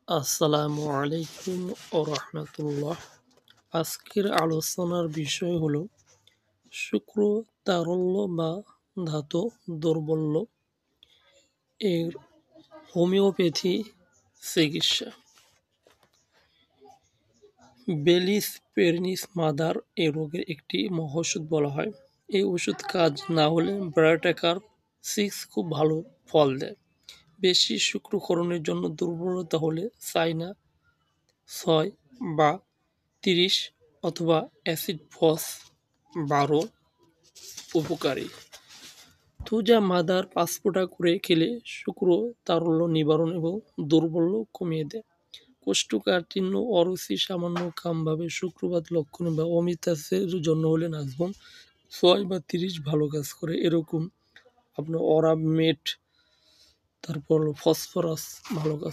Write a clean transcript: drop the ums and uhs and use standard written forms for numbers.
আসসালামু আলাইকুম ও রহমতুল্লাহ। আজকের আলোচনার বিষয় হলো শুক্র তারল্য বা ধাতু দৌর্বল্য এর হোমিওপ্যাথি চিকিৎসা। বেলিস পেরনিস মাদার এই রোগের একটি মহৌষধ বলা হয়। এই ওষুধ কাজ না হলে ব্রাটাকার 6 খুব ভালো ফল দেয়। বেশি শুক্রকরণের জন্য দুর্বলতা হলে চাইনা 6 বা 30 অথবা অ্যাসিড ফস 12 উপকারী। থুজা মাদার 5 ফোঁটা করে খেলে শুক্র তারল্য নিবারণ এবং দুর্বল্য কমিয়ে দেয়। কোষ্ঠকাঠিন্য, অরুচি, সামান্য কামভাবে, শুক্রবাত লক্ষণ বা অমিতাসের জন্য হলে নাজবন 6 বা 30 ভালো কাজ করে। এরকম আপনার অরামেট, তারপর ফসফরাস ভালো কাজ